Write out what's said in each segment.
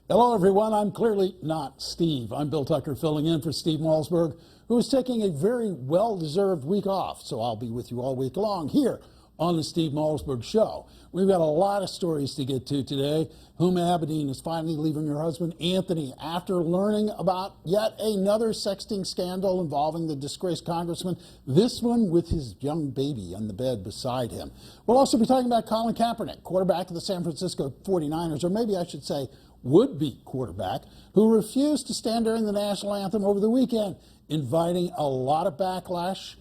Hello, everyone. I'm clearly not Steve. I'm Bill Tucker filling in for Steve Malzberg, who is taking a very well-deserved week off. So I'll be with you all week long here on the Steve Malzberg Show. We've got a lot of stories to get to today. Huma is finally leaving her husband, Anthony, after learning about yet another sexting scandal involving the disgraced congressman, this one with his young baby on the bed beside him. We'll also be talking about Colin Kaepernick, quarterback of the San Francisco 49ers, or maybe I should say would-be quarterback, who refused to stand during the national anthem over the weekend, inviting a lot of backlash.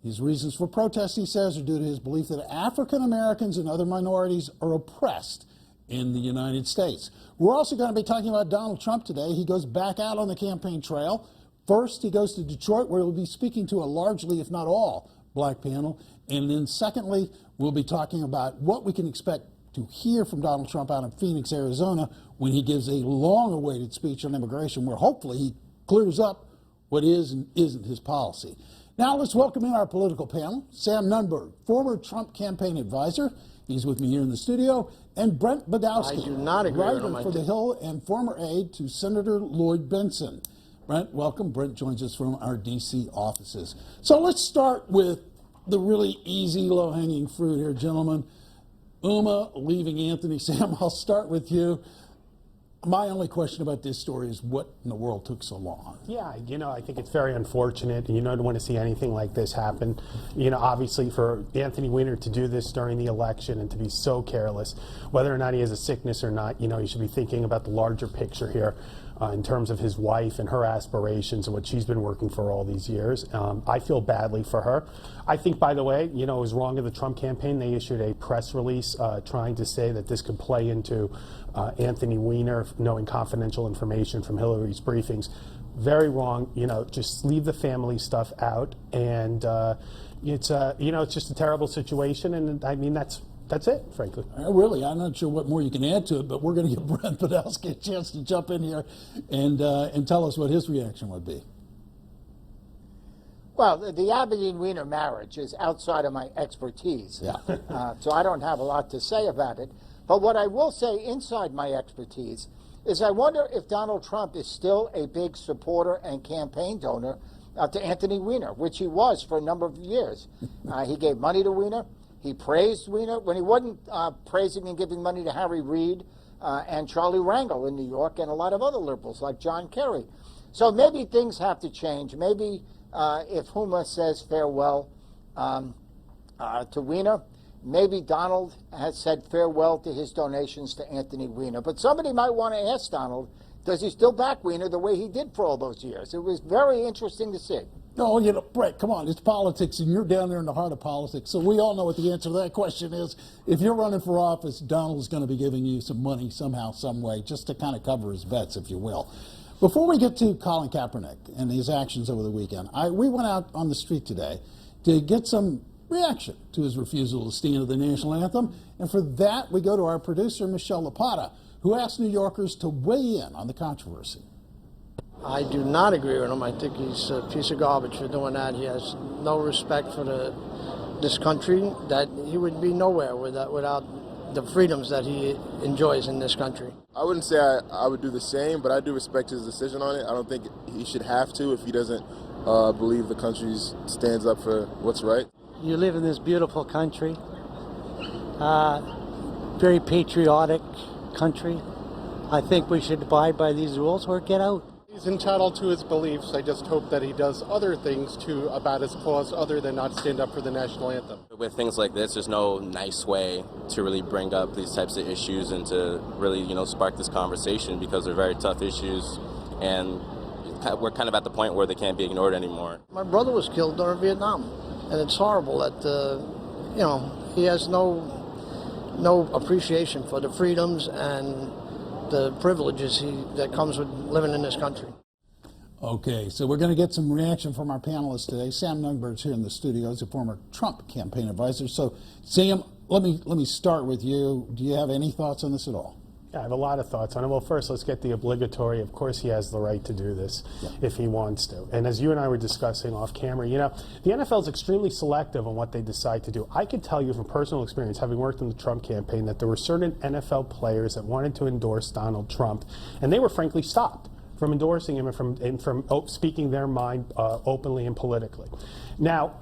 His reasons for protest, he says, are due to his belief that African Americans and other minorities are oppressed in the United States. We're also going to be talking about Donald Trump today. He goes back out on the campaign trail. First, he goes to Detroit, where he'll be speaking to a largely, if not all, black panel. And then secondly, we'll be talking about what we can expect to hear from Donald Trump out in Phoenix, Arizona, when he gives a long-awaited speech on immigration, where hopefully he clears up what is and isn't his policy. Now let's welcome in our political panel, Sam Nunberg, former Trump campaign advisor. He's with me here in the studio. And Brent Budowsky, I do not agree writer for The Hill and former aide to Senator Lloyd Bentsen. Brent, welcome. Brent joins us from our D.C. offices. So let's start with the really easy, low-hanging fruit here, gentlemen. Huma leaving Anthony. Sam, I'll start with you. My only question about this story is what in the world took so long? Yeah, I think it's very unfortunate, and don't want to see anything like this happen. Obviously for Anthony Weiner to do this during the election and to be so careless, whether or not he has a sickness or not, he should be thinking about the larger picture here in terms of his wife and her aspirations and what she's been working for all these years. I feel badly for her. I think, by the way, it was wrong of the Trump campaign. They issued a press release trying to say that this could play into Anthony Weiner knowing confidential information from Hillary's briefings. Very wrong. Just leave the family stuff out. And it's just a terrible situation. And I mean, that's it, frankly. Really, I'm not sure what more you can add to it, but we're going to give Brent Budowsky a chance to jump in here and tell us what his reaction would be. Well, the Aberdeen-Weiner marriage is outside of my expertise, so I don't have a lot to say about it. But what I will say inside my expertise is I wonder if Donald Trump is still a big supporter and campaign donor to Anthony Weiner, which he was for a number of years. He gave money to Weiner. He praised Weiner when he wasn't praising and giving money to Harry Reid and Charlie Rangel in New York and a lot of other liberals like John Kerry. So maybe things have to change. Maybe if Huma says farewell to Weiner, maybe Donald has said farewell to his donations to Anthony Weiner. But somebody might want to ask Donald, does he still back Weiner the way he did for all those years? It was very interesting to see. Oh, Brett, come on, it's politics, and you're down there in the heart of politics. So we all know what the answer to that question is. If you're running for office, Donald's going to be giving you some money somehow, some way, just to kind of cover his bets, if you will. Before we get to Colin Kaepernick and his actions over the weekend, we went out on the street today to get some reaction to his refusal to stand to the national anthem. And for that, we go to our producer, Michelle Lapata, who asked New Yorkers to weigh in on the controversy. I do not agree with him. I think he's a piece of garbage for doing that. He has no respect for this country, that he would be nowhere without the freedoms that he enjoys in this country. I wouldn't say I would do the same, but I do respect his decision on it. I don't think he should have to if he doesn't believe the country stands up for what's right. You live in this beautiful country, very patriotic country. I think we should abide by these rules or get out. He's entitled to his beliefs. I just hope that he does other things about his cause other than not stand up for the national anthem. With things like this, there's no nice way to really bring up these types of issues and to really, spark this conversation, because they're very tough issues, and we're kind of at the point where they can't be ignored anymore. My brother was killed during Vietnam, and it's horrible that, he has no appreciation for the freedoms and the privileges that comes with living in this country. Okay, so we're going to get some reaction from our panelists today. Sam Nunberg's here in the studio as a former Trump campaign advisor. So, Sam, let me start with you. Do you have any thoughts on this at all? Yeah, I have a lot of thoughts on it. Well, first, let's get the obligatory. Of course, he has the right to do this if he wants to. And as you and I were discussing off camera, you know, the NFL is extremely selective on what they decide to do. I could tell you from personal experience, having worked in the Trump campaign, that there were certain NFL players that wanted to endorse Donald Trump, and they were frankly stopped from endorsing him and from speaking their mind openly and politically. Now,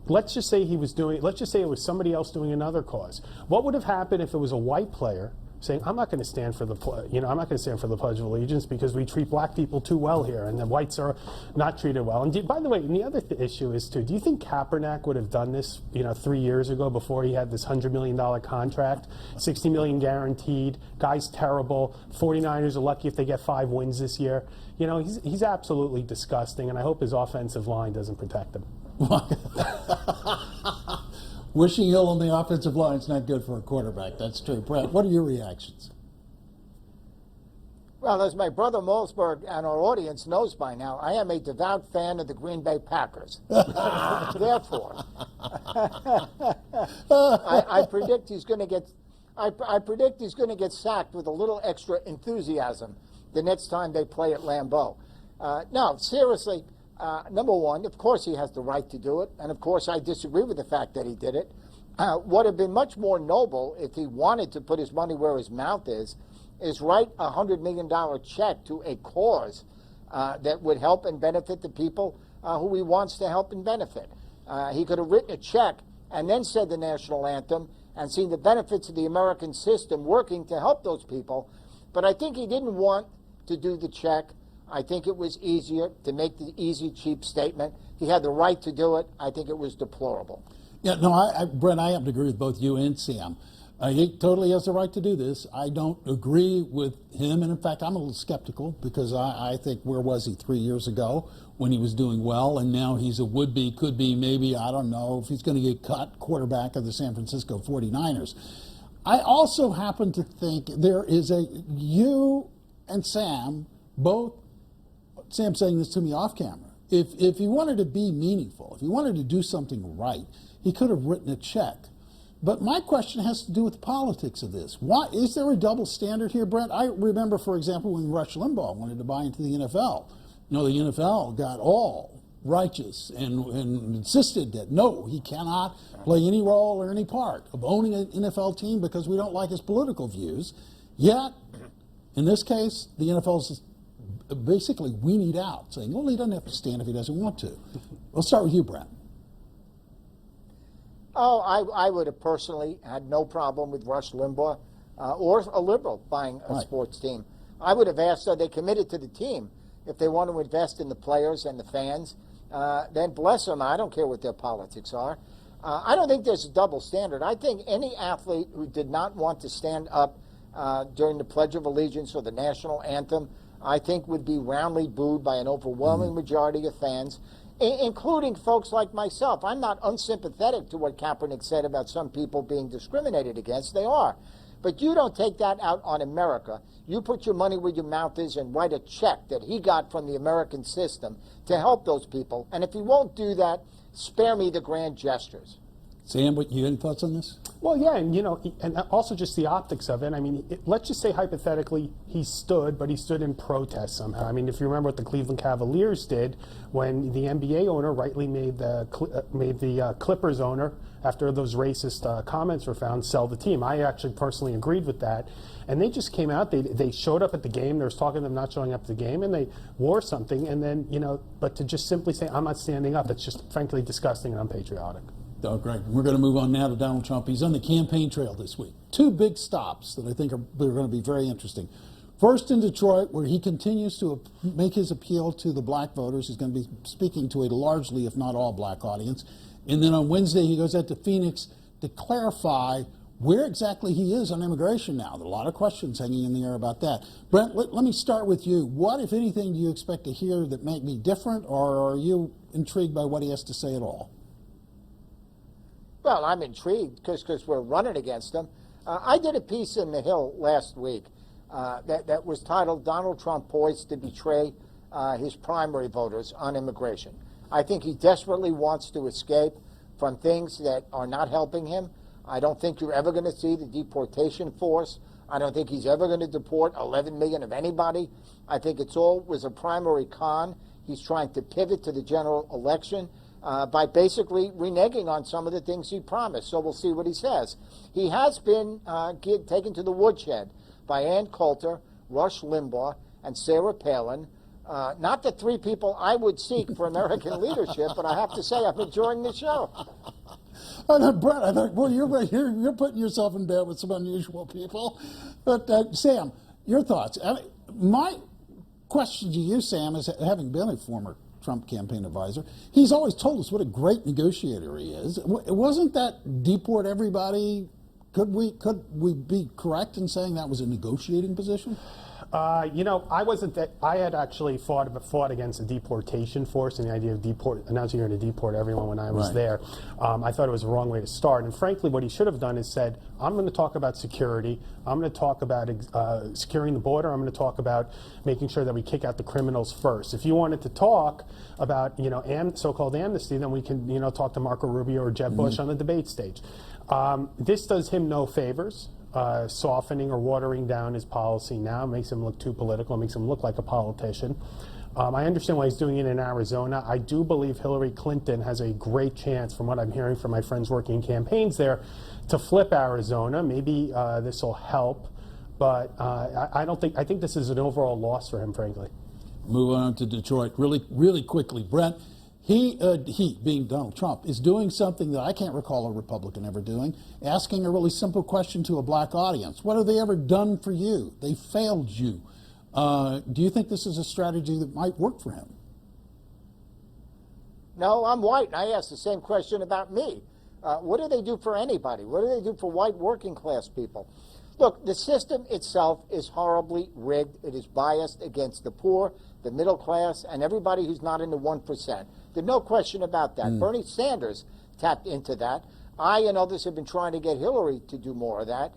let's just say let's just say it was somebody else doing another cause. What would have happened if it was a white player saying, I'm not going to stand for the I'm not going to stand for the Pledge of Allegiance because we treat black people too well here, and the whites are not treated well. And by the way, and the other issue is too, do you think Kaepernick would have done this, 3 years ago before he had this $100 million contract, $60 million guaranteed? Guy's terrible. 49ers are lucky if they get 5 wins this year. He's absolutely disgusting, and I hope his offensive line doesn't protect him. Wishing ill on the offensive line is not good for a quarterback. That's true. Brent, what are your reactions? Well, as my brother Malzberg and our audience knows by now, I am a devout fan of the Green Bay Packers. Therefore, I predict he's going to get. I predict he's going to get sacked with a little extra enthusiasm the next time they play at Lambeau. No, seriously. Number one, of course he has the right to do it, and of course I disagree with the fact that he did it. Would have been much more noble if he wanted to put his money where his mouth is write a $100 million check to a cause that would help and benefit the people who he wants to help and benefit. He could have written a check and then said the national anthem and seen the benefits of the American system working to help those people, but I think he didn't want to do the check. I think it was easier to make the easy, cheap statement. He had the right to do it. I think it was deplorable. Yeah, no, Brent, I have to agree with both you and Sam. He totally has the right to do this. I don't agree with him, and in fact, I'm a little skeptical because I think, where was he 3 years ago when he was doing well, and now he's a would-be, could be, maybe, I don't know, if he's going to get cut, quarterback of the San Francisco 49ers. I also happen to think you and Sam both, Sam's saying this to me off camera. If he wanted to be meaningful, if he wanted to do something right, he could have written a check. But my question has to do with the politics of this. Why is there a double standard here, Brent? I remember, for example, when Rush Limbaugh wanted to buy into the NFL. The NFL got all righteous and insisted that no, he cannot play any role or any part of owning an NFL team because we don't like his political views. Yet, in this case, the NFL's basically weaned out, saying, well, he doesn't have to stand if he doesn't want to. Let's start with you, Brent. Oh, I would have personally had no problem with Rush Limbaugh or a liberal buying a sports team. I would have asked, are they committed to the team? If they want to invest in the players and the fans, then bless them. I don't care what their politics are. I don't think there's a double standard. I think any athlete who did not want to stand up during the Pledge of Allegiance or the national anthem, I think would be roundly booed by an overwhelming majority of fans, including folks like myself. I'm not unsympathetic to what Kaepernick said about some people being discriminated against. They are. But you don't take that out on America. You put your money where your mouth is and write a check that he got from the American system to help those people. And if he won't do that, spare me the grand gestures. Sam, you any thoughts on this? Well, yeah, and and also just the optics of it. I mean, let's just say hypothetically he stood, but he stood in protest somehow. I mean, if you remember what the Cleveland Cavaliers did when the NBA owner rightly made the Clippers owner, after those racist comments were found, sell the team. I actually personally agreed with that. And they just came out, they showed up at the game, there was talk of them not showing up at the game, and they wore something, and then, but to just simply say, I'm not standing up, it's just frankly disgusting and unpatriotic. Oh, great. We're going to move on now to Donald Trump. He's on the campaign trail this week. 2 big stops that I think are going to be very interesting. First in Detroit, where he continues to make his appeal to the black voters. He's going to be speaking to a largely, if not all, black audience. And then on Wednesday, he goes out to Phoenix to clarify where exactly he is on immigration now. There are a lot of questions hanging in the air about that. Brent, let me start with you. What, if anything, do you expect to hear that might be different, or are you intrigued by what he has to say at all? Well, I'm intrigued because we're running against him. I did a piece in The Hill last week that was titled Donald Trump Poised to Betray His Primary Voters on Immigration. I think he desperately wants to escape from things that are not helping him. I don't think you're ever going to see the deportation force I don't think he's ever going to deport 11 million of anybody. I think it's all was a primary con. He's trying to pivot to the general election by basically reneging on some of the things he promised. So we'll see what he says. He has been taken to the woodshed by Ann Coulter, Rush Limbaugh, and Sarah Palin. Not the three people I would seek for American leadership, but I have to say I'm enjoying the show. Brent, I thought, well, you're putting yourself in bed with some unusual people. But Sam, your thoughts. My question to you, Sam, is having been a former Trump campaign advisor, he's always told us what a great negotiator he is. Wasn't that deport everybody? Could we be correct in saying that was a negotiating position? I wasn't that. I had actually fought against the deportation force and the idea of announcing you're going to deport everyone when I was there. I thought it was the wrong way to start. And frankly, what he should have done is said, I'm going to talk about security. I'm going to talk about securing the border. I'm going to talk about making sure that we kick out the criminals first. If you wanted to talk about, so-called amnesty, then we can, talk to Marco Rubio or Jeb Bush on the debate stage. This does him no favors. Softening or watering down his policy now makes him look too political, makes him look like a politician. I understand why he's doing it in Arizona. I do believe Hillary Clinton has a great chance, from what I'm hearing from my friends working in campaigns there, to flip Arizona. Maybe this will help, but I think this is an overall loss for him, frankly. Move on to Detroit really quickly. Brent, he, being Donald Trump, is doing something that I can't recall a Republican ever doing, asking a really simple question to a black audience. What have they ever done for you? They failed you. Do you think this is a strategy that might work for him? No, I'm white, and I asked the same question about me. What do they do for anybody? What do they do for white working class people? Look, the system itself is horribly rigged. It is biased against the poor, the middle class, and everybody who's not in the 1%. There's no question about that. Bernie Sanders tapped into that. I and others have been trying to get Hillary to do more of that.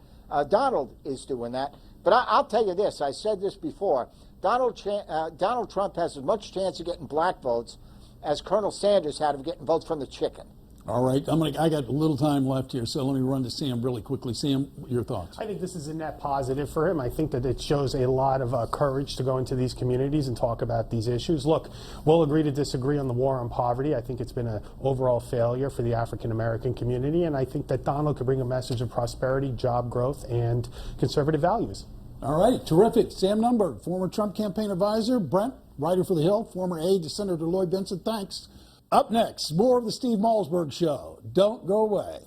Donald is doing that. But I'll tell you this. I said this before. Donald Trump has as much chance of getting black votes as Colonel Sanders had of getting votes from the chicken. All right, I got a little time left here, so let me run to Sam really quickly. Sam, your thoughts? I think this is a net positive for him. I think that it shows a lot of courage to go into these communities and talk about these issues. Look, we'll agree to disagree on the war on poverty. I think it's been an overall failure for the African-American community, and I think that Donald could bring a message of prosperity, job growth, and conservative values. All right, terrific. Sam Nunberg, former Trump campaign advisor. Brent, writer for The Hill, former aide to Senator Lloyd Bentsen. Thanks. Up next, more of the Steve Malzberg Show. Don't go away.